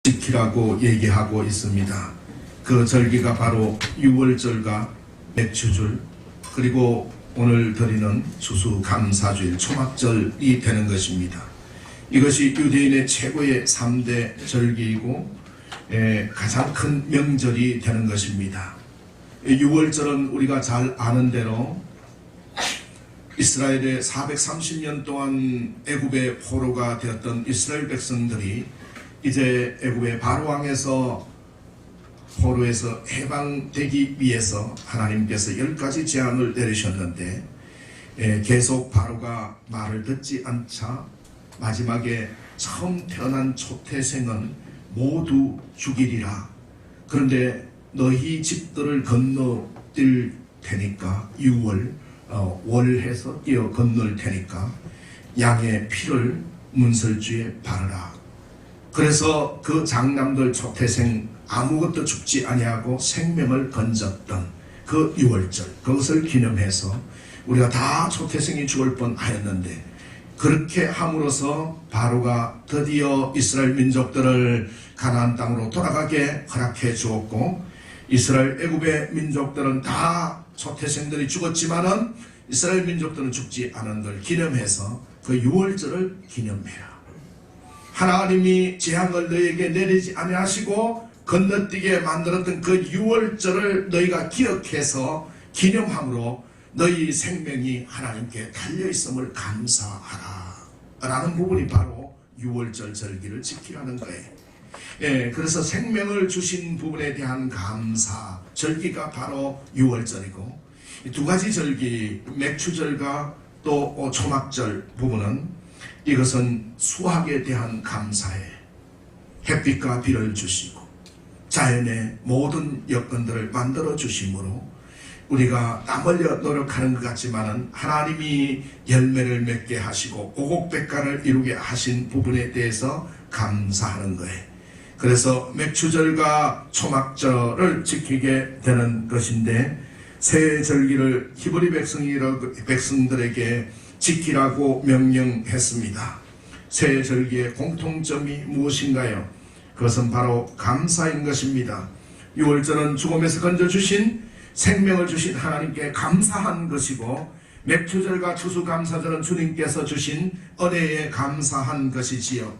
지키라고 얘기하고 있습니다. 그 절기가 바로 유월절과 맥추절, 그리고 오늘 드리는 추수감사주일 초막절이 되는 것입니다. 이것이 유대인의 최고의 3대 절기이고 가장 큰 명절이 되는 것입니다. 유월절은 우리가 잘 아는 대로 이스라엘의 430년 동안 애굽의 포로가 되었던 이스라엘 백성들이 이제 애굽의 바로왕에서 포로에서 해방되기 위해서 하나님께서 10가지 제안을 내리셨는데 계속 바로가 말을 듣지 않자 마지막에 처음 태어난 초태생은 모두 죽이리라. 그런데 너희 집들을 건너뛸 테니까 월해서 뛰어 건널 테니까 양의 피를 문설주에 바르라. 그래서 그 장남들 초태생 아무것도 죽지 아니하고 생명을 건졌던 그 유월절, 그것을 기념해서 우리가 다 초태생이 죽을 뻔하였는데 그렇게 함으로써 바로가 드디어 이스라엘 민족들을 가나안 땅으로 돌아가게 허락해 주었고, 이스라엘 애굽의 민족들은 다 초태생들이 죽었지만은 이스라엘 민족들은 죽지 않은 걸 기념해서 그 유월절을 기념해라. 하나님이 재앙을 너희에게 내리지 아니하시고 건너뛰게 만들었던 그 유월절을 너희가 기억해서 기념함으로 너희 생명이 하나님께 달려있음을 감사하라 라는 부분이 바로 유월절 절기를 지키라는 거예요. 그래서 생명을 주신 부분에 대한 감사 절기가 바로 유월절이고, 두 가지 절기, 맥추절과 또 초막절 부분은 이것은 수학에 대한 감사에 햇빛과 비를 주시고 자연의 모든 여건들을 만들어 주심으로 우리가 땀 흘려 노력하는 것 같지만은 하나님이 열매를 맺게 하시고 오곡백과를 이루게 하신 부분에 대해서 감사하는 거예요. 그래서 맥추절과 초막절을 지키게 되는 것인데, 새 절기를 히브리 백성들에게 지키라고 명령했습니다. 새 절기의 공통점이 무엇인가요? 그것은 바로 감사인 것입니다. 유월절은 죽음에서 건져주신 생명을 주신 하나님께 감사한 것이고, 맥추절과 추수감사절은 주님께서 주신 은혜에 감사한 것이지요.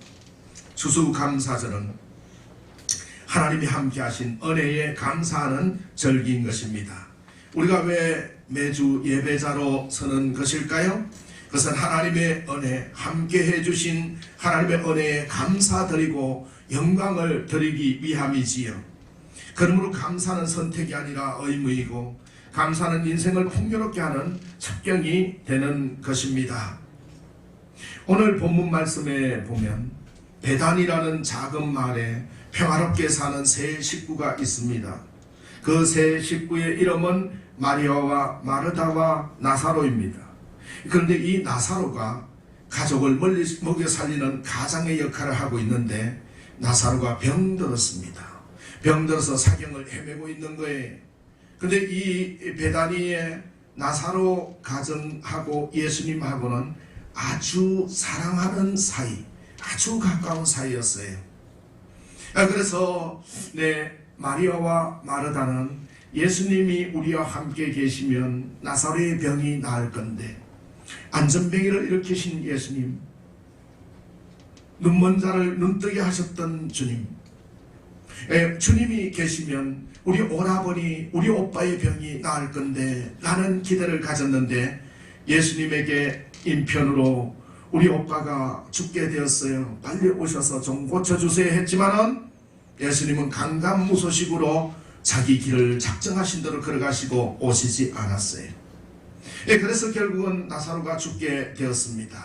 추수감사절은 하나님이 함께 하신 은혜에 감사하는 절기인 것입니다. 우리가 왜 매주 예배자로 서는 것일까요? 그것은 하나님의 은혜, 함께 해주신 하나님의 은혜에 감사드리고 영광을 드리기 위함이지요. 그러므로 감사는 선택이 아니라 의무이고, 감사는 인생을 풍요롭게 하는 첩경이 되는 것입니다. 오늘 본문 말씀에 보면 베단이라는 작은 마을에 평화롭게 사는 세 식구가 있습니다. 그 세 식구의 이름은 마리아와 마르다와 나사로입니다. 그런데 이 나사로가 가족을 먹여 살리는 가장의 역할을 하고 있는데, 나사로가 병들었습니다. 병들어서 사경을 헤매고 있는 거예요. 그런데 이 베다니의 나사로 가정하고 예수님하고는 아주 사랑하는 사이, 아주 가까운 사이였어요. 그래서 마리아와 마르다는 예수님이 우리와 함께 계시면 나사로의 병이 나을 건데, 안전병이를 일으키신 예수님, 눈먼 자를 눈뜨게 하셨던 주님, 주님이 계시면 우리 오라버니, 우리 오빠의 병이 나을 건데 라는 기대를 가졌는데, 예수님에게 인편으로 우리 오빠가 죽게 되었어요, 빨리 오셔서 좀 고쳐주세요 했지만은 예수님은 강간무소식으로 자기 길을 작정하신 대로 걸어가시고 오시지 않았어요. 그래서 결국은 나사로가 죽게 되었습니다.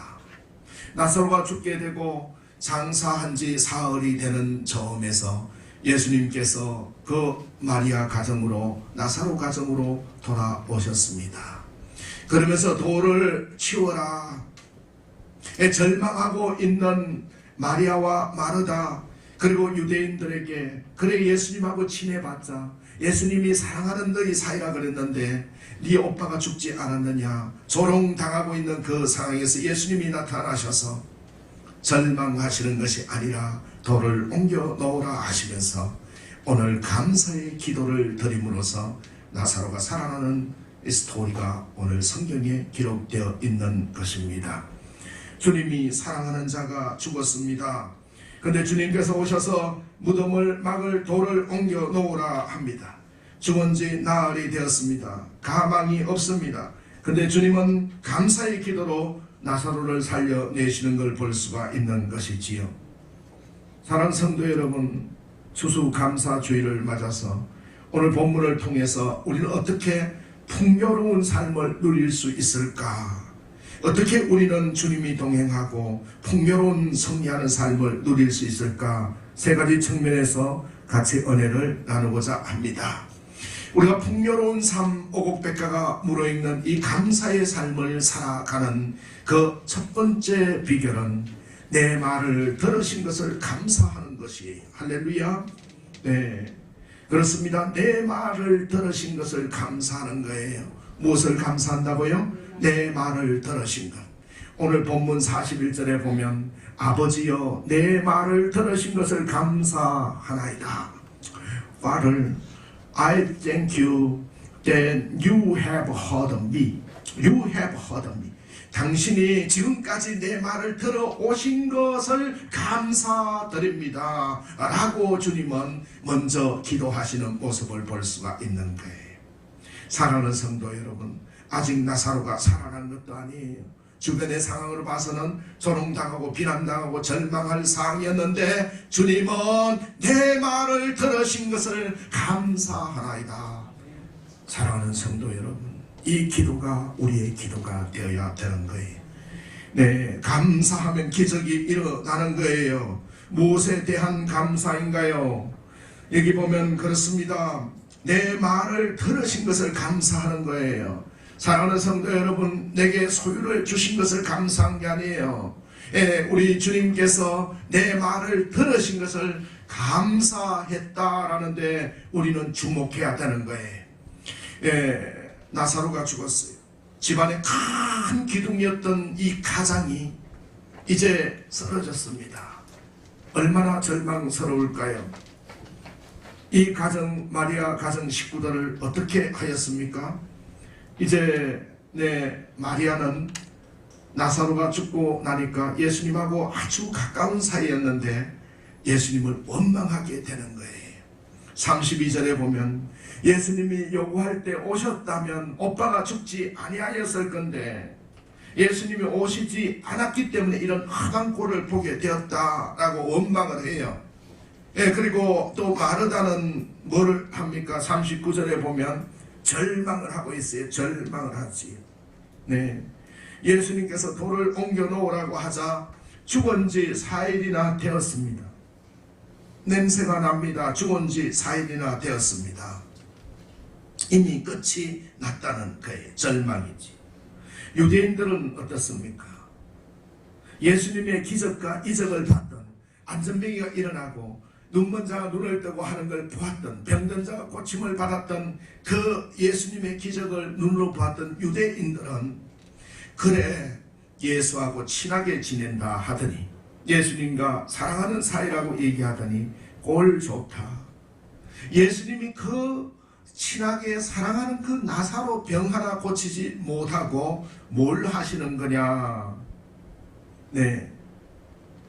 나사로가 죽게 되고 장사한 지 사흘이 되는 즈음에서 예수님께서 그 마리아 가정으로, 나사로 가정으로 돌아오셨습니다. 그러면서 돌을 치워라. 절망하고 있는 마리아와 마르다, 그리고 유대인들에게, 그래 예수님하고 친해봤자 예수님이 사랑하는 너희 사이라 그랬는데 네 오빠가 죽지 않았느냐, 조롱당하고 있는 그 상황에서 예수님이 나타나셔서 절망하시는 것이 아니라 돌을 옮겨 놓으라 하시면서 오늘 감사의 기도를 드림으로써 나사로가 살아나는 이 스토리가 오늘 성경에 기록되어 있는 것입니다. 주님이 사랑하는 자가 죽었습니다. 근데 주님께서 오셔서 무덤을 막을 돌을 옮겨 놓으라 합니다. 죽은 지 나흘이 되었습니다. 가망이 없습니다. 근데 주님은 감사의 기도로 나사로를 살려내시는 걸 볼 수가 있는 것이지요. 사랑하는 성도 여러분, 추수감사주의를 맞아서 오늘 본문을 통해서 우리는 어떻게 풍요로운 삶을 누릴 수 있을까? 어떻게 우리는 주님이 동행하고 풍요로운 승리하는 삶을 누릴 수 있을까? 세 가지 측면에서 같이 은혜를 나누고자 합니다. 우리가 풍요로운 삶, 오곡백과가 묻어있는 이 감사의 삶을 살아가는 그 첫 번째 비결은 내 말을 들으신 것을 감사하는 것이에요. 할렐루야. 네, 그렇습니다. 내 말을 들으신 것을 감사하는 거예요. 무엇을 감사한다고요? 내 말을 들으신 것. 오늘 본문 41절에 보면 아버지여 내 말을 들으신 것을 감사하나이다. Father, I thank you that you have heard me. You have heard me. 당신이 지금까지 내 말을 들어오신 것을 감사드립니다 라고 주님은 먼저 기도하시는 모습을 볼 수가 있는 거예요. 사랑하는 성도 여러분, 아직 나사로가 살아난 것도 아니에요. 주변의 상황으로 봐서는 조롱당하고 비난당하고 절망할 상황이었는데 주님은 내 말을 들으신 것을 감사하나이다. 사랑하는 성도 여러분, 이 기도가 우리의 기도가 되어야 되는 거예요. 네, 감사하면 기적이 일어나는 거예요. 무엇에 대한 감사인가요? 여기 보면 그렇습니다. 내 말을 들으신 것을 감사하는 거예요. 사랑하는 성도 여러분, 내게 소유를 주신 것을 감사한 게 아니에요. 우리 주님께서 내 말을 들으신 것을 감사했다라는데 우리는 주목해야 되는 거예요. 나사로가 죽었어요. 집안의 큰 기둥이었던 이 가장이 이제 쓰러졌습니다. 얼마나 절망스러울까요? 이 가정, 마리아 가정 식구들을 어떻게 하였습니까? 이제 마리아는 나사로가 죽고 나니까 예수님하고 아주 가까운 사이였는데 예수님을 원망하게 되는 거예요. 32절에 보면 예수님이 요구할 때 오셨다면 오빠가 죽지 아니하였을 건데 예수님이 오시지 않았기 때문에 이런 험한 꼴을 보게 되었다라고 원망을 해요. 그리고 또 마르다는 뭐를 합니까? 39절에 보면 절망을 하고 있어요. 절망을 하지. 네, 예수님께서 돌을 옮겨 놓으라고 하자 죽은 지 4일이나 되었습니다. 냄새가 납니다. 죽은 지 4일이나 되었습니다. 이미 끝이 났다는 거예요. 절망이지. 유대인들은 어떻습니까? 예수님의 기적과 이적을 봤던, 안전병이가 일어나고 눈먼 자가 눈을 뜨고 하는 걸 보았던, 병든 자가 고침을 받았던 그 예수님의 기적을 눈으로 보았던 유대인들은 그래 예수하고 친하게 지낸다 하더니, 예수님과 사랑하는 사이라고 얘기하더니 꼴 좋다. 예수님이 그 친하게 사랑하는 그 나사로 병 하나 고치지 못하고 뭘 하시는 거냐? 네,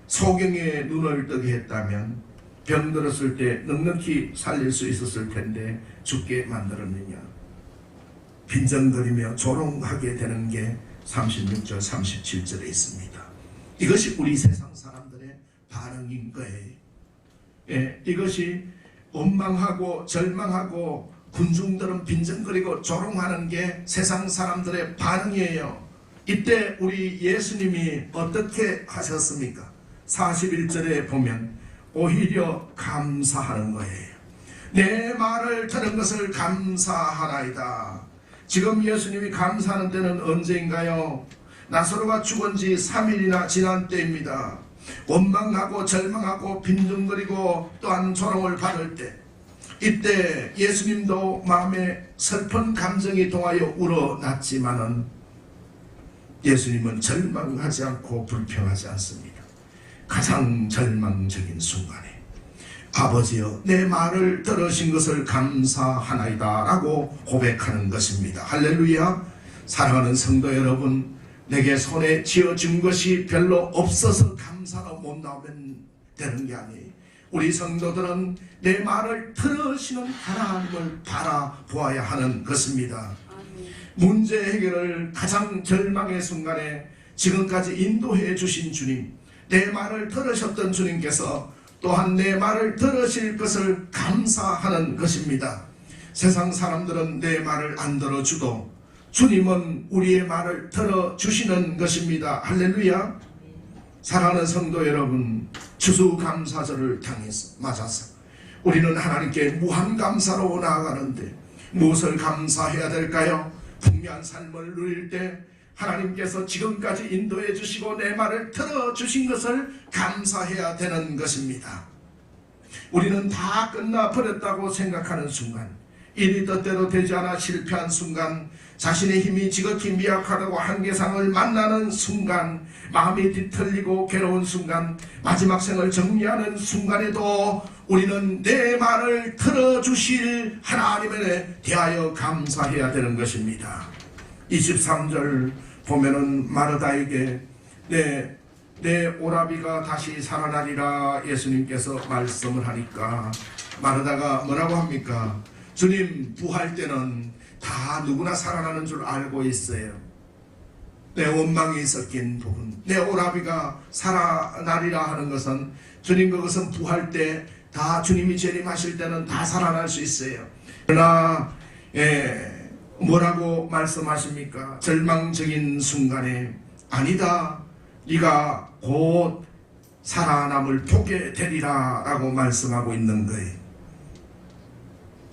소경의 눈을 뜨게 했다면 병들었을 때 넉넉히 살릴 수 있었을 텐데 죽게 만들었느냐? 빈정거리며 조롱하게 되는 게 36절 37절에 있습니다. 이것이 우리 세상 사람들의 반응인 거예요. 이것이 원망하고 절망하고 군중들은 빈정거리고 조롱하는 게 세상 사람들의 반응이에요. 이때 우리 예수님이 어떻게 하셨습니까? 41절에 보면 오히려 감사하는 거예요. 내 말을 들은 것을 감사하나이다. 지금 예수님이 감사하는 때는 언제인가요? 나사로가 죽은 지 3일이나 지난 때입니다. 원망하고 절망하고 빈둥거리고 또한 조롱을 받을 때, 이때 예수님도 마음에 슬픈 감정이 동하여 우러났지만은 예수님은 절망하지 않고 불평하지 않습니다. 가장 절망적인 순간에 아버지여 내 말을 들으신 것을 감사하나이다 라고 고백하는 것입니다. 할렐루야. 사랑하는 성도 여러분, 내게 손에 쥐어준 것이 별로 없어서 감사가 못 나오면 되는 게 아니에요. 우리 성도들은 내 말을 들으시는 하나님을 바라보아야 하는 것입니다. 문제 해결을 가장 절망의 순간에 지금까지 인도해 주신 주님, 내 말을 들으셨던 주님께서 또한 내 말을 들으실 것을 감사하는 것입니다. 세상 사람들은 내 말을 안 들어주도 주님은 우리의 말을 들어주시는 것입니다. 할렐루야. 사랑하는 성도 여러분, 추수감사절을 맞아서 우리는 하나님께 무한 감사로 나아가는데 무엇을 감사해야 될까요? 풍요한 삶을 누릴 때 하나님께서 지금까지 인도해 주시고 내 말을 들어주신 것을 감사해야 되는 것입니다. 우리는 다 끝나버렸다고 생각하는 순간, 일이 뜻대로 되지 않아 실패한 순간, 자신의 힘이 지극히 미약하다고 한계상을 만나는 순간, 마음이 뒤틀리고 괴로운 순간, 마지막 생을 정리하는 순간에도 우리는 내 말을 들어주실 하나님에 대하여 감사해야 되는 것입니다. 23절 보면은 마르다에게 내 오라비가 다시 살아나리라 예수님께서 말씀을 하니까 마르다가 뭐라고 합니까? 주님, 부활 때는 다 누구나 살아나는 줄 알고 있어요. 내 원망이 섞인 부분, 내 오라비가 살아나리라 하는 것은 주님, 그것은 부활 때 다 주님이 재림하실 때는 다 살아날 수 있어요. 그러나 뭐라고 말씀하십니까? 절망적인 순간에 아니다, 네가 곧 살아남을 보게 되리라 라고 말씀하고 있는 거예요.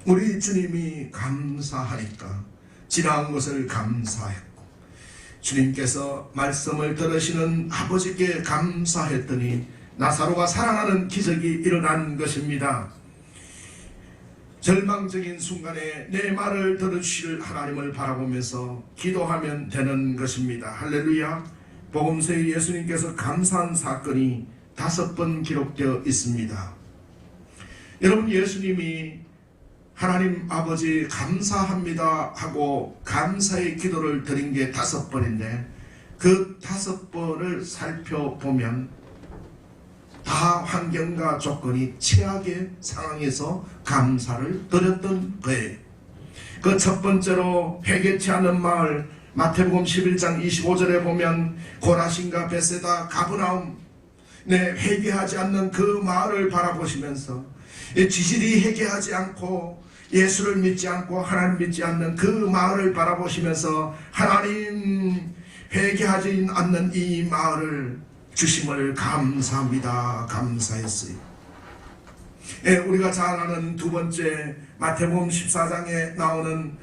우리 주님이 감사하니까 지나온 것을 감사했고, 주님께서 말씀을 들으시는 아버지께 감사했더니 나사로가 살아나는 기적이 일어난 것입니다. 절망적인 순간에 내 말을 들으실 하나님을 바라보면서 기도하면 되는 것입니다. 할렐루야. 복음서에 예수님께서 감사한 사건이 5번 기록되어 있습니다. 여러분, 예수님이 하나님 아버지 감사합니다 하고 감사의 기도를 드린 게 5번인데 그 5번을 살펴보면 다 환경과 조건이 최악의 상황에서 감사를 드렸던 거예요. 그 첫 번째로 회개치 않은 마을, 마태복음 11장 25절에 보면 고라신과 베세다, 가브나움, 회개하지 않는 그 마을을 바라보시면서 지질이 회개하지 않고 예수를 믿지 않고 하나님 믿지 않는 그 마을을 바라보시면서 하나님, 회개하지 않는 이 마을을 주심을 감사합니다. 감사했어요. 우리가 잘 아는 두 번째 마태복음 14장에 나오는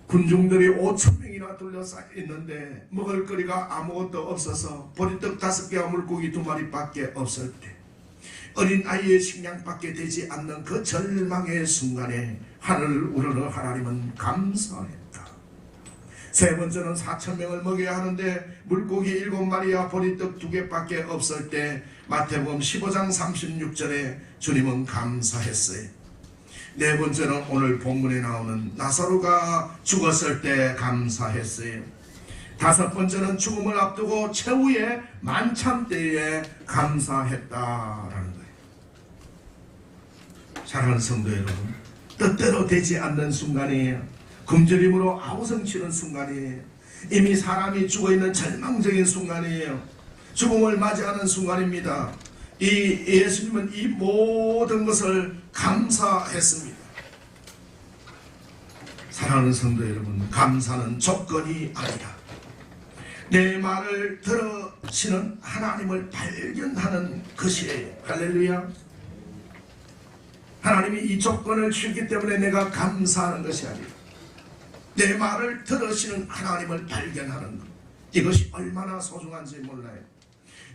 군중들이 5,000명이나 둘러싸여 있는데 먹을거리가 아무것도 없어서 보리떡 5개와 물고기 2마리밖에 없을 때 어린 아이의 식량밖에 되지 않는 그 절망의 순간에 하늘을 우러러 하나님은 감사했다. 세 번째는 4,000명을 먹여야 하는데 물고기 7마리와 보리떡 2개밖에 없을 때 마태복음 15장 36절에 주님은 감사했어요. 네 번째는 오늘 본문에 나오는 나사로가 죽었을 때 감사했어요. 5번째는 죽음을 앞두고 최후의 만찬 때에 감사했다라는 거예요. 사랑하는 성도 여러분, 뜻대로 되지 않는 순간이에요. 굶주림으로 아우성치는 순간이에요. 이미 사람이 죽어있는 절망적인 순간이에요. 죽음을 맞이하는 순간입니다. 이 예수님은 이 모든 것을 감사했습니다. 사랑하는 성도 여러분, 감사는 조건이 아니라 내 말을 들으시는 하나님을 발견하는 것이에요. 할렐루야. 하나님이 이 조건을 주기 때문에 내가 감사하는 것이 아니라 내 말을 들으시는 하나님을 발견하는 것, 이것이 얼마나 소중한지 몰라요.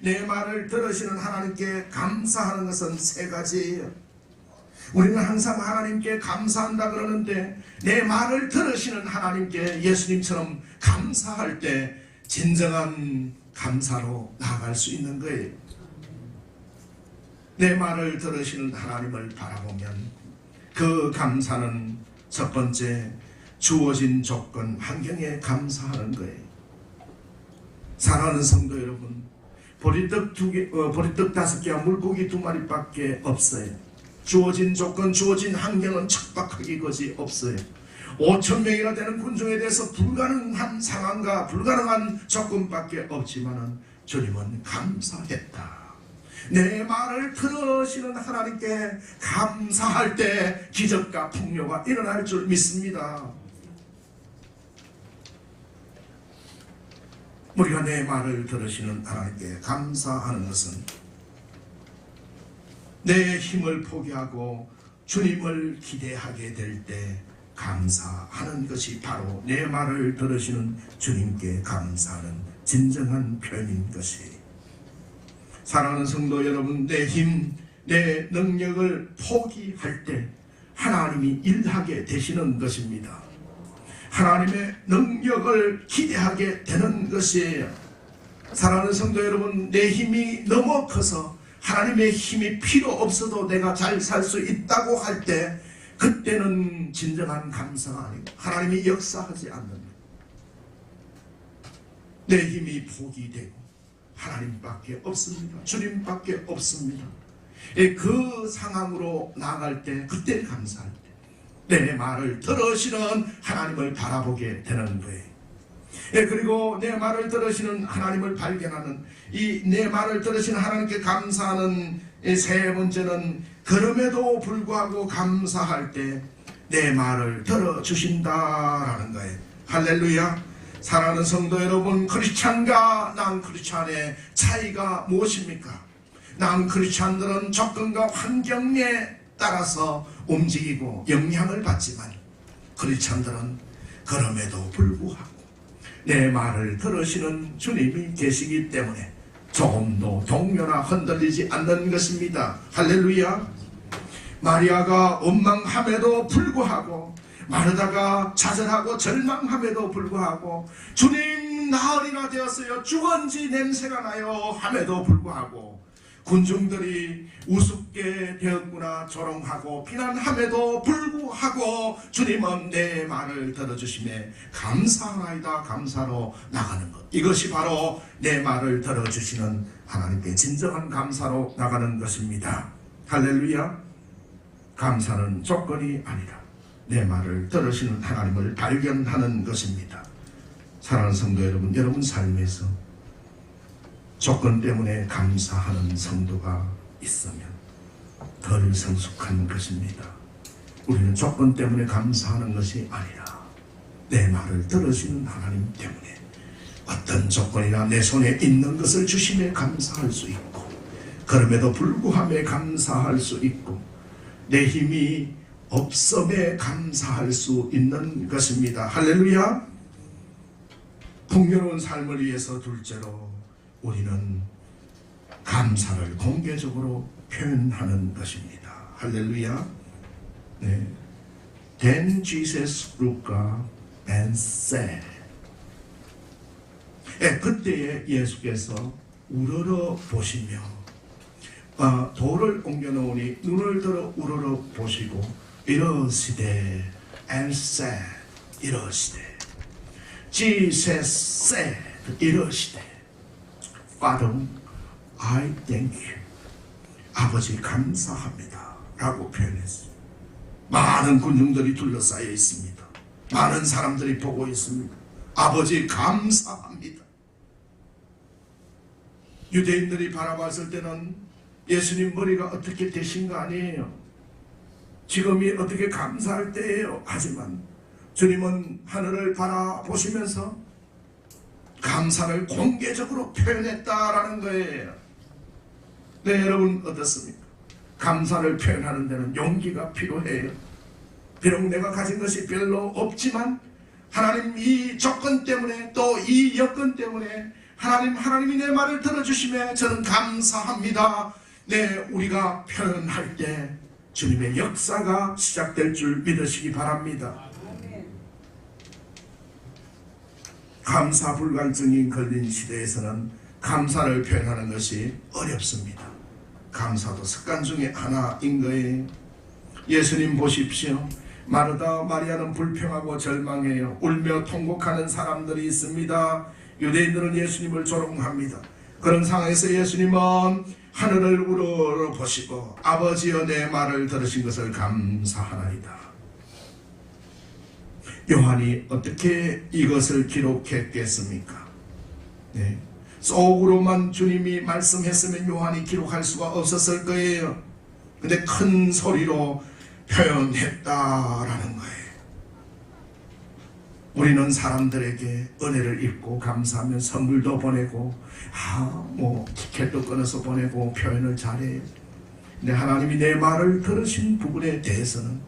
내 말을 들으시는 하나님께 감사하는 것은 3가지예요. 우리는 항상 하나님께 감사한다 그러는데 내 말을 들으시는 하나님께 예수님처럼 감사할 때 진정한 감사로 나아갈 수 있는 거예요. 내 말을 들으시는 하나님을 바라보면 그 감사는 첫 번째 주어진 조건 환경에 감사하는 거예요. 사랑하는 성도 여러분, 보리떡 5개와 물고기 2마리밖에 없어요. 주어진 조건, 주어진 환경은 척박하기 것이 없어요. 5,000명이나 되는 군중에 대해서 불가능한 상황과 불가능한 조건밖에 없지만 주님은 감사했다. 내 말을 들으시는 하나님께 감사할 때 기적과 풍요가 일어날 줄 믿습니다. 우리가 내 말을 들으시는 하나님께 감사하는 것은 내 힘을 포기하고 주님을 기대하게 될 때 감사하는 것이 바로 내 말을 들으시는 주님께 감사하는 진정한 표현인 것이. 사랑하는 성도 여러분, 내 힘, 내 능력을 포기할 때 하나님이 일하게 되시는 것입니다. 하나님의 능력을 기대하게 되는 것이에요. 사랑하는 성도 여러분, 내 힘이 너무 커서 하나님의 힘이 필요 없어도 내가 잘 살 수 있다고 할 때 그때는 진정한 감사가 아니고 하나님이 역사하지 않는, 내 힘이 포기되고 하나님밖에 없습니다. 주님밖에 없습니다. 그 상황으로 나아갈 때 그때 감사할 때 내 말을 들으시는 하나님을 바라보게 되는 거예요. 그리고 내 말을 들으시는 하나님을 발견하는, 이 내 말을 들으시는 하나님께 감사하는 세 번째는 그럼에도 불구하고 감사할 때 내 말을 들어주신다라는 거예요. 할렐루야. 사랑하는 성도 여러분, 크리스찬과 난 크리스찬의 차이가 무엇입니까? 난 크리스찬들은 조건과 환경에 따라서 움직이고 영향을 받지만 크리스찬들은 그럼에도 불구하고 내 말을 들으시는 주님이 계시기 때문에 조금도 동요나 흔들리지 않는 것입니다. 할렐루야. 마리아가 원망함에도 불구하고, 마르다가 좌절하고 절망함에도 불구하고, 주님 나흘이나 되었어요, 죽은지 냄새가 나요 함에도 불구하고, 군중들이 우습게 되었구나 조롱하고 비난함에도 불구하고 주님은 내 말을 들어주심에 감사하나이다 감사로 나가는 것, 이것이 바로 내 말을 들어주시는 하나님께 진정한 감사로 나가는 것입니다. 할렐루야. 감사는 조건이 아니라 내 말을 들으시는 하나님을 발견하는 것입니다. 사랑하는 성도 여러분, 여러분 삶에서 조건 때문에 감사하는 성도가 있으면 덜 성숙한 것입니다. 우리는 조건 때문에 감사하는 것이 아니라 내 말을 들으시는 하나님 때문에 어떤 조건이나 내 손에 있는 것을 주심에 감사할 수 있고, 그럼에도 불구함에 감사할 수 있고, 내 힘이 없음에 감사할 수 있는 것입니다. 할렐루야. 풍요로운 삶을 위해서 둘째로 우리는 감사를 공개적으로 표현하는 것입니다. 할렐루야. 네. Then Jesus looked up and said. 그때에 예수께서 우러러 보시며 돌을 옮겨 놓으니 눈을 들어 우러러 보시고 이러시되, and said, 이러시되, Jesus said, 이러시되, Father, I thank you. 아버지 감사합니다 라고 표현했어요. 많은 군중들이 둘러싸여 있습니다. 많은 사람들이 보고 있습니다. 아버지 감사합니다. 유대인들이 바라봤을 때는 예수님 머리가 어떻게 되신 거 아니에요. 지금이 어떻게 감사할 때예요. 하지만 주님은 하늘을 바라보시면서 감사를 공개적으로 표현했다라는 거예요. 네, 여러분 어떻습니까? 감사를 표현하는 데는 용기가 필요해요. 비록 내가 가진 것이 별로 없지만 하나님 이 조건 때문에, 또 이 여건 때문에 하나님이 내 말을 들어주시면 저는 감사합니다. 네, 우리가 표현할 때 주님의 역사가 시작될 줄 믿으시기 바랍니다. 감사 불감증이 걸린 시대에서는 감사를 표현하는 것이 어렵습니다. 감사도 습관 중에 하나인 거예요. 예수님 보십시오. 마르다 마리아는 불평하고 절망해요. 울며 통곡하는 사람들이 있습니다. 유대인들은 예수님을 조롱합니다. 그런 상황에서 예수님은 하늘을 우러러 보시고 아버지여 내 말을 들으신 것을 감사하나이다. 요한이 어떻게 이것을 기록했겠습니까? 네. 속으로만 주님이 말씀했으면 요한이 기록할 수가 없었을 거예요. 근데 큰 소리로 표현했다라는 거예요. 우리는 사람들에게 은혜를 입고 감사하면 선물도 보내고 티켓도 끊어서 보내고 표현을 잘해요. 근데 하나님이 내 말을 들으신 부분에 대해서는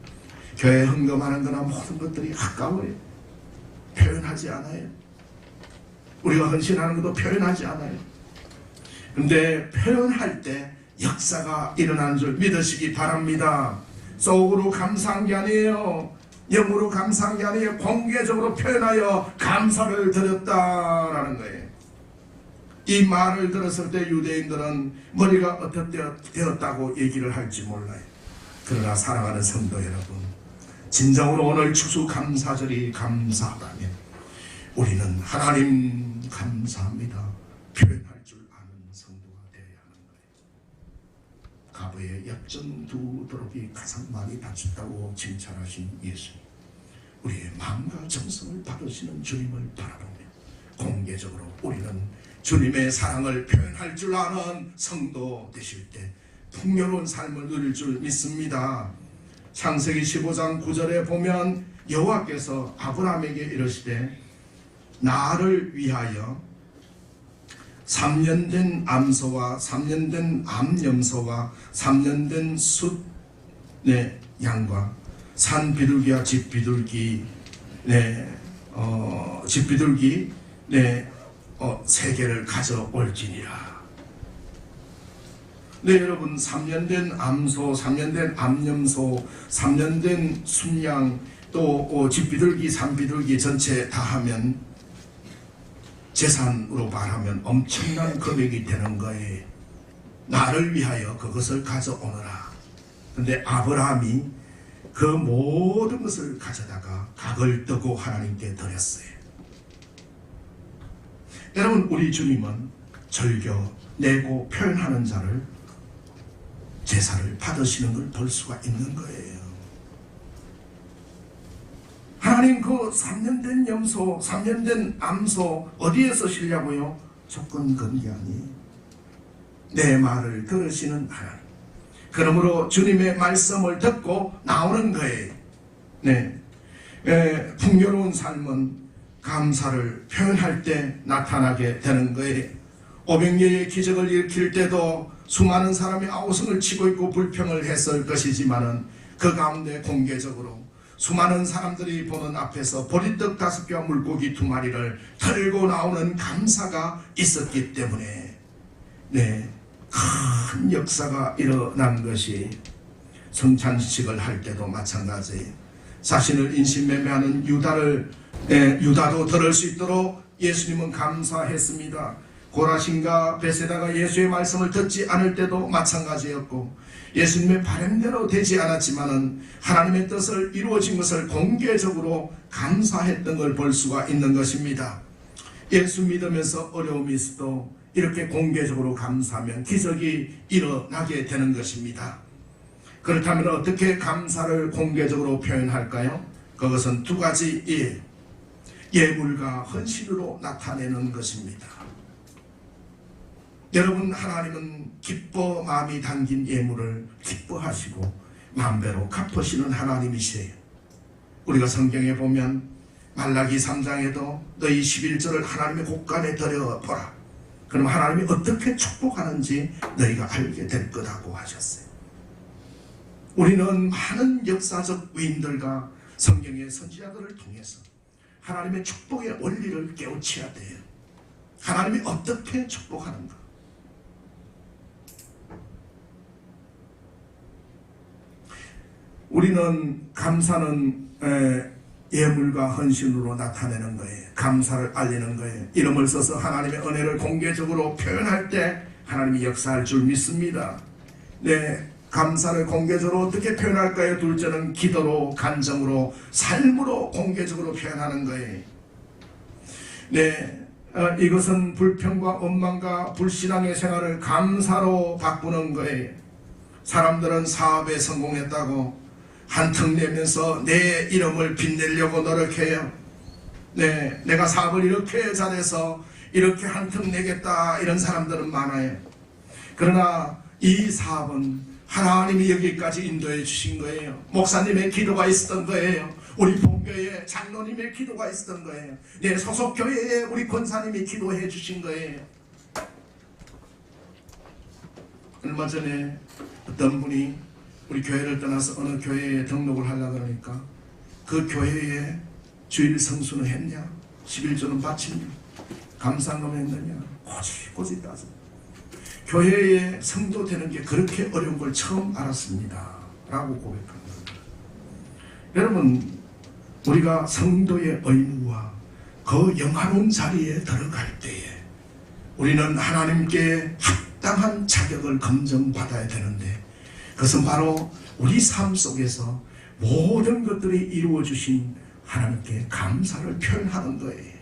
교회 헌금하는 거나 모든 것들이 아까워요. 표현하지 않아요. 우리가 헌신하는 것도 표현하지 않아요. 근데 표현할 때 역사가 일어나는 줄 믿으시기 바랍니다. 속으로 감사한 게 아니에요. 영으로 감사한 게 아니에요. 공개적으로 표현하여 감사를 드렸다라는 거예요. 이 말을 들었을 때 유대인들은 머리가 어떻게 되었다고 얘기를 할지 몰라요. 그러나 사랑하는 성도 여러분, 진정으로 오늘 추수감사절이 감사하다면 우리는 하나님 감사합니다 표현할 줄 아는 성도가 되어야 하는 거예요. 가부의 역전 두 도록이 가장 많이 다쳤다고 칭찬하신 예수님, 우리의 마음과 정성을 받으시는 주님을 바라보며 공개적으로 우리는 주님의 사랑을 표현할 줄 아는 성도 되실 때 풍요로운 삶을 누릴 줄 믿습니다. 창세기 15장 9절에 보면 여호와께서 아브라함에게 이르시되 나를 위하여 3년 된 암소와 3년 된 암염소와 3년 된 숫 양과 산 비둘기와 집 비둘기 세 개를 가져올지니라. 네, 여러분, 3년 된 암소, 3년 된 암염소, 3년 된 순양, 또 집비둘기, 산비둘기 전체 다 하면 재산으로 말하면 엄청난 금액이 되는 거예요. 나를 위하여 그것을 가져오너라. 근데 아브라함이 그 모든 것을 가져다가 각을 뜨고 하나님께 드렸어요. 여러분, 우리 주님은 절겨 내고 표현하는 자를 제사를 받으시는 걸 볼 수가 있는 거예요. 하나님 그 3년 된 염소, 3년 된 암소 어디에 쓰시려고요? 조건 근기하니 내 말을 들으시는 하나님. 그러므로 주님의 말씀을 듣고 나오는 거예요. 풍요로운 삶은 감사를 표현할 때 나타나게 되는 거예요. 500년의 기적을 일으킬 때도 수많은 사람이 아우성을 치고 있고 불평을 했을 것이지만은 그 가운데 공개적으로 수많은 사람들이 보는 앞에서 보리떡 5개와 물고기 2마리를 들고 나오는 감사가 있었기 때문에 큰 역사가 일어난 것이 성찬식을 할 때도 마찬가지예요. 자신을 인신매매하는 유다도 들을 수 있도록 예수님은 감사했습니다. 고라신과 베세다가 예수의 말씀을 듣지 않을 때도 마찬가지였고, 예수님의 바람대로 되지 않았지만은 하나님의 뜻을 이루어진 것을 공개적으로 감사했던 걸 볼 수가 있는 것입니다. 예수 믿으면서 어려움이 있어도 이렇게 공개적으로 감사하면 기적이 일어나게 되는 것입니다. 그렇다면 어떻게 감사를 공개적으로 표현할까요? 그것은 두 가지 예물과 헌신으로 나타내는 것입니다. 여러분, 하나님은 기뻐 마음이 담긴 예물을 기뻐하시고 만배로 갚으시는 하나님이세요. 우리가 성경에 보면 말라기 3장에도 너희 11조를 하나님의 곳간에 드려보라. 그럼 하나님이 어떻게 축복하는지 너희가 알게 될 거라고 하셨어요. 우리는 많은 역사적 위인들과 성경의 선지자들을 통해서 하나님의 축복의 원리를 깨우쳐야 돼요. 하나님이 어떻게 축복하는가? 우리는 감사는 예물과 헌신으로 나타내는 거예요. 감사를 알리는 거예요. 이름을 써서 하나님의 은혜를 공개적으로 표현할 때 하나님이 역사할 줄 믿습니다. 네, 감사를 공개적으로 어떻게 표현할까요? 둘째는 기도로, 간정으로, 삶으로 공개적으로 표현하는 거예요. 네, 이것은 불평과 원망과 불신앙의 생활을 감사로 바꾸는 거예요. 사람들은 사업에 성공했다고 한턱 내면서 내 이름을 빛내려고 노력해요. 네, 내가 사업을 이렇게 잘해서 이렇게 한턱 내겠다, 이런 사람들은 많아요. 그러나 이 사업은 하나님이 여기까지 인도해 주신 거예요. 목사님의 기도가 있었던 거예요. 우리 본교회 장로님의 기도가 있었던 거예요. 내 소속 교회에 우리 권사님이 기도해 주신 거예요. 얼마 전에 어떤 분이 우리 교회를 떠나서 어느 교회에 등록을 하려고 그러니까 그 교회에 주일 성수는 했냐? 11조는 바치냐? 감사금 했느냐? 꼬집꼬집 따져. 교회에 성도 되는 게 그렇게 어려운 걸 처음 알았습니다 라고 고백합니다. 여러분, 우리가 성도의 의무와 그 영화로운 자리에 들어갈 때에 우리는 하나님께 합당한 자격을 검증받아야 되는데, 그것은 바로 우리 삶 속에서 모든 것들이 이루어 주신 하나님께 감사를 표현하는 거예요.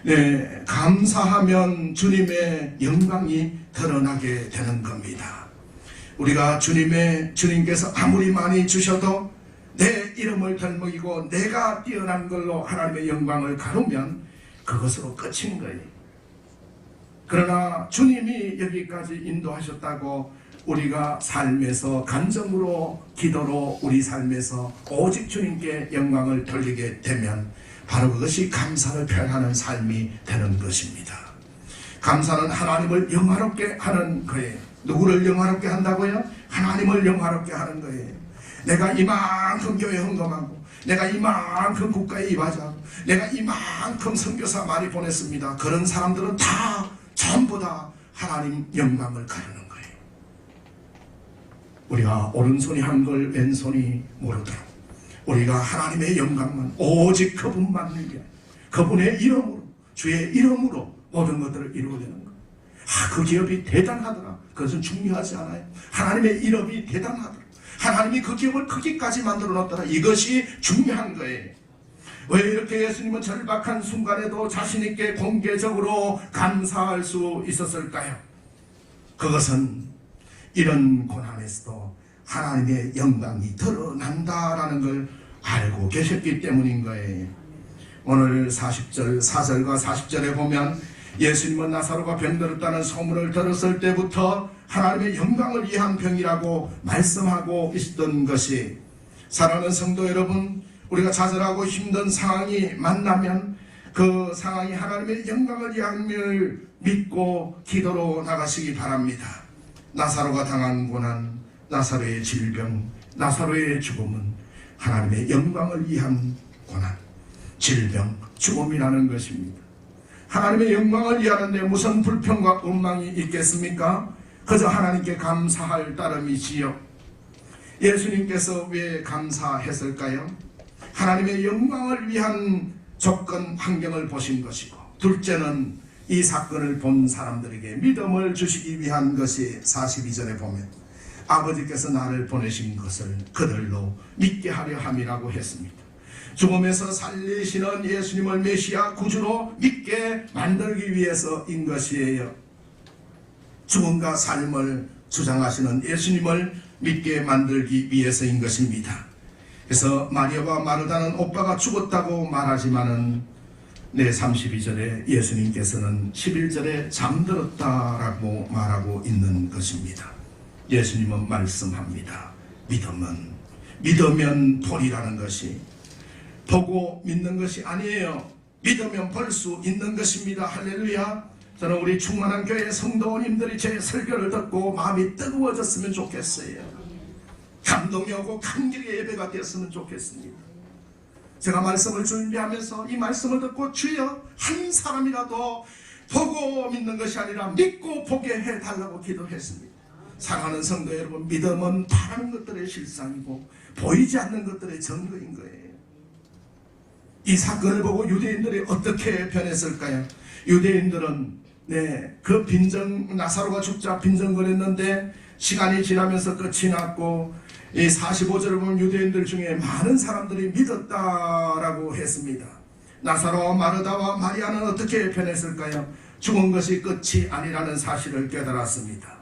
네, 감사하면 주님의 영광이 드러나게 되는 겁니다. 우리가 주님께서 아무리 많이 주셔도 내 이름을 덜먹이고 내가 뛰어난 걸로 하나님의 영광을 가르면 그것으로 끝인 거예요. 그러나 주님이 여기까지 인도하셨다고 우리가 삶에서 간정으로, 기도로 우리 삶에서 오직 주님께 영광을 돌리게 되면 바로 그것이 감사를 표현하는 삶이 되는 것입니다. 감사는 하나님을 영화롭게 하는 거예요. 누구를 영화롭게 한다고요? 하나님을 영화롭게 하는 거예요. 내가 이만큼 교회 헌금하고, 내가 이만큼 국가에 임하자고, 내가 이만큼 선교사 많이 보냈습니다. 그런 사람들은 다 전부 다 하나님 영광을 가르는 거예요. 우리가 오른손이 한 걸 왼손이 모르도록 우리가 하나님의 영광만 오직 그분만 위해 그분의 이름으로, 주의 이름으로 모든 것들을 이루어내는 거예요. 그 기업이 대단하더라. 그것은 중요하지 않아요. 하나님의 이름이 대단하더라. 하나님이 그 기업을 크기까지 만들어 놨더라. 이것이 중요한 거예요. 왜 이렇게 예수님은 절박한 순간에도 자신있게 공개적으로 감사할 수 있었을까요? 그것은 이런 고난에서도 하나님의 영광이 드러난다라는 걸 알고 계셨기 때문인 거예요. 오늘 40절, 4절과 40절에 보면 예수님은 나사로가 병들었다는 소문을 들었을 때부터 하나님의 영광을 위한 병이라고 말씀하고 있었던 것이, 사랑하는 성도 여러분, 우리가 좌절하고 힘든 상황이 만나면 그 상황이 하나님의 영광을 위함을 믿고 기도로 나가시기 바랍니다. 나사로가 당한 고난, 나사로의 질병, 나사로의 죽음은 하나님의 영광을 위한 고난, 질병, 죽음이라는 것입니다. 하나님의 영광을 위하는데 무슨 불평과 원망이 있겠습니까? 그저 하나님께 감사할 따름이지요. 예수님께서 왜 감사했을까요? 하나님의 영광을 위한 조건, 환경을 보신 것이고, 둘째는 이 사건을 본 사람들에게 믿음을 주시기 위한 것이 42절에 보면 아버지께서 나를 보내신 것을 그들로 믿게 하려 함이라고 했습니다. 죽음에서 살리시는 예수님을 메시아 구주로 믿게 만들기 위해서인 것이에요. 죽음과 삶을 주장하시는 예수님을 믿게 만들기 위해서인 것입니다. 그래서 마리아와 마르다는 오빠가 죽었다고 말하지만은 32절에 예수님께서는 11절에 잠들었다라고 말하고 있는 것입니다. 예수님은 말씀합니다. 믿으면 보리라는 것이 보고 믿는 것이 아니에요. 믿으면 볼 수 있는 것입니다. 할렐루야. 저는 우리 충만한 교회 성도님들이 제 설교를 듣고 마음이 뜨거워졌으면 좋겠어요. 감동이 오고 감격의 예배가 되었으면 좋겠습니다. 제가 말씀을 준비하면서 이 말씀을 듣고 주여 한 사람이라도 보고 믿는 것이 아니라 믿고 보게 해달라고 기도했습니다. 사랑하는 성도 여러분, 믿음은 바라는 것들의 실상이고 보이지 않는 것들의 증거인 거예요. 이 사건을 보고 유대인들이 어떻게 변했을까요? 유대인들은 네, 그 나사로가 죽자 빈정거렸는데 시간이 지나면서 끝이 났고 이 45절을 보면 유대인들 중에 많은 사람들이 믿었다라고 했습니다. 나사로와 마르다와 마리아는 어떻게 변했을까요? 죽은 것이 끝이 아니라는 사실을 깨달았습니다.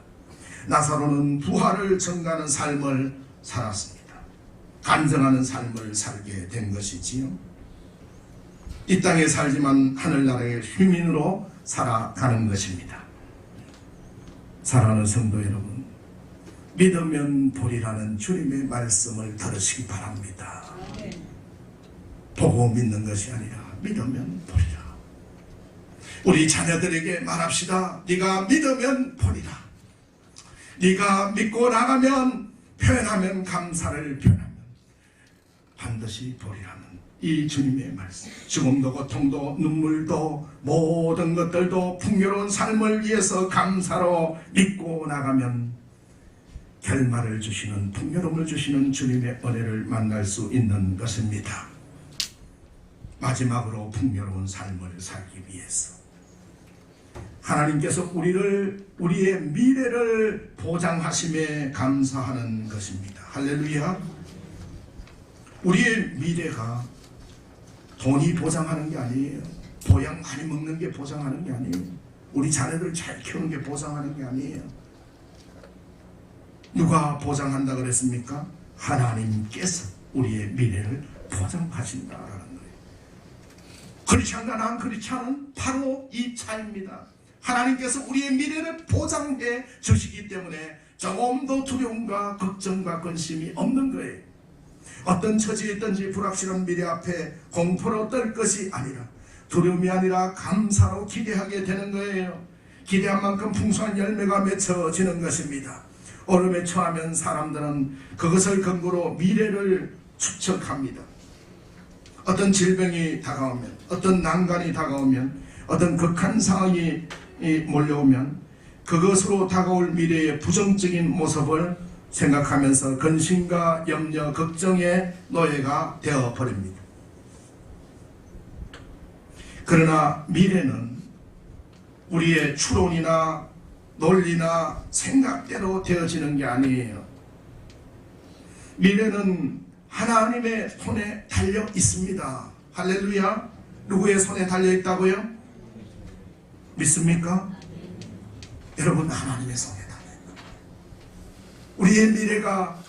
나사로는 부활을 증가하는 삶을 살았습니다. 간증하는 삶을 살게 된 것이지요. 이 땅에 살지만 하늘나라의 시민으로 살아가는 것입니다. 사랑하는 성도 여러분, 믿으면 보리라는 주님의 말씀을 들으시기 바랍니다. 보고 믿는 것이 아니라 믿으면 보리라. 우리 자녀들에게 말합시다. 네가 믿으면 보리라. 네가 믿고 나가면, 표현하면, 감사를 표현하면 반드시 보리라는 이 주님의 말씀. 죽음도 고통도 눈물도 모든 것들도 풍요로운 삶을 위해서 감사로 믿고 나가면 결말을 주시는, 풍요로움을 주시는 주님의 은혜를 만날 수 있는 것입니다. 마지막으로 풍요로운 삶을 살기 위해서 하나님께서 우리의 미래를 보장하심에 감사하는 것입니다. 할렐루야. 우리의 미래가 돈이 보장하는 게 아니에요. 보양 많이 먹는 게 보장하는 게 아니에요. 우리 자녀들 잘 키우는 게 보장하는 게 아니에요. 누가 보장한다 그랬습니까? 하나님께서 우리의 미래를 보장하신다라는 거예요. 그렇지 않나 난 그렇지 않은 바로 이 차이입니다. 하나님께서 우리의 미래를 보장해 주시기 때문에 조금도 두려움과 걱정과 근심이 없는 거예요. 어떤 처지에 있든지 불확실한 미래 앞에 공포로 떨 것이 아니라, 두려움이 아니라 감사로 기대하게 되는 거예요. 기대한 만큼 풍성한 열매가 맺혀지는 것입니다. 어려움에 처하면 사람들은 그것을 근거로 미래를 추측합니다. 어떤 질병이 다가오면, 어떤 난관이 다가오면, 어떤 극한 상황이 몰려오면 그것으로 다가올 미래의 부정적인 모습을 생각하면서 근심과 염려, 걱정의 노예가 되어버립니다. 그러나 미래는 우리의 추론이나 논리나 생각대로 되어지는 게 아니에요. 미래는 하나님의 손에 달려 있습니다. 할렐루야. 누구의 손에 달려 있다고요? 믿습니까? 여러분, 하나님의 손에 달려 있다. 우리의 미래가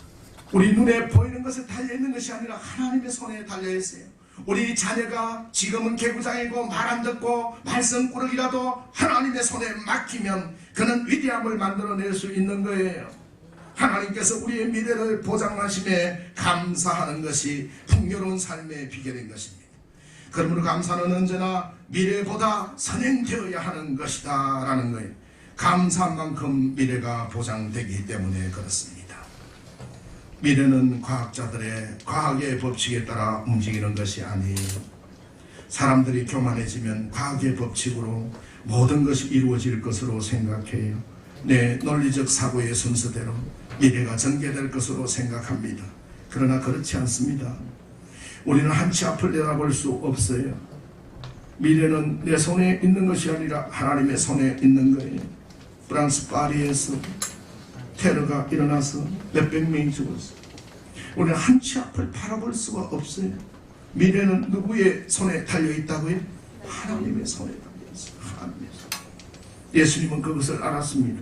우리 눈에 보이는 것에 달려 있는 것이 아니라 하나님의 손에 달려 있어요. 우리 자녀가 지금은 개구장이고 말 안 듣고 말썽꾸러기라도 하나님의 손에 맡기면 그는 위대함을 만들어낼 수 있는 거예요. 하나님께서 우리의 미래를 보장하심에 감사하는 것이 풍요로운 삶의 비결인 것입니다. 그러므로 감사는 언제나 미래보다 선행되어야 하는 것이다 라는 거예요. 감사한 만큼 미래가 보장되기 때문에 그렇습니다. 미래는 과학의 법칙에 따라 움직이는 것이 아니에요. 사람들이 교만해지면 과학의 법칙으로 모든 것이 이루어질 것으로 생각해요. 내 논리적 사고의 순서대로 미래가 전개될 것으로 생각합니다. 그러나 그렇지 않습니다. 우리는 한치 앞을 내다볼 수 없어요. 미래는 내 손에 있는 것이 아니라 하나님의 손에 있는 거예요. 프랑스 파리에서 테러가 일어나서 몇백 명이 죽었어요. 우리는 한치 앞을 바라볼 수가 없어요. 미래는 누구의 손에 달려있다고요? 하나님의 손에 달려있어요. 하나님의 손. 예수님은 그것을 알았습니다.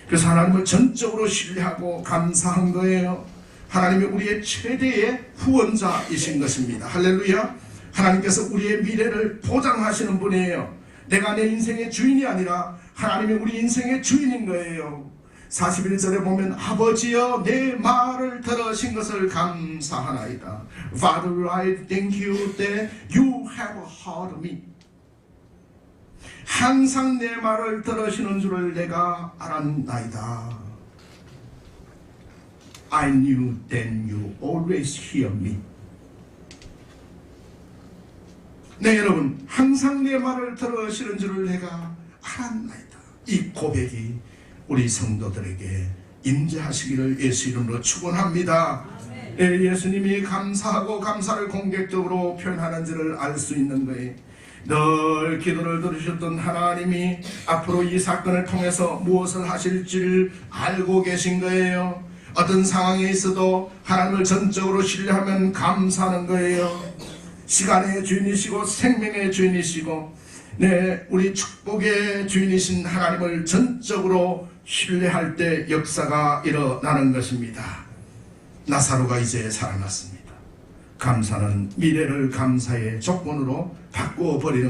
그래서 하나님을 전적으로 신뢰하고 감사한 거예요. 하나님이 우리의 최대의 후원자이신 것입니다. 할렐루야. 하나님께서 우리의 미래를 보장하시는 분이에요. 내가 내 인생의 주인이 아니라 하나님이 우리 인생의 주인인 거예요. 41절에 보면 아버지여 내 말을 들으신 것을 감사하나이다. Father, I thank you that you have heard me. 항상 내 말을 들으시는 줄을 내가 알았나이다. I knew that you always hear me. 네, 여러분, 항상 내 말을 들으시는 줄을 내가 알았나이다. 이 고백이 우리 성도들에게 임재하시기를 예수 이름으로 축원합니다. 예수님이 감사하고 감사를 공격적으로 표현하는지를 알 수 있는 거예요. 늘 기도를 들으셨던 하나님이 앞으로 이 사건을 통해서 무엇을 하실지를 알고 계신 거예요. 어떤 상황에 있어도 하나님을 전적으로 신뢰하면 감사하는 거예요. 시간의 주인이시고 생명의 주인이시고 우리 축복의 주인이신 하나님을 전적으로 신뢰할 때 역사가 일어나는 것입니다. 나사로가 이제 살아났습니다. 감사는 미래를 감사의 조건으로 바꾸어 버리는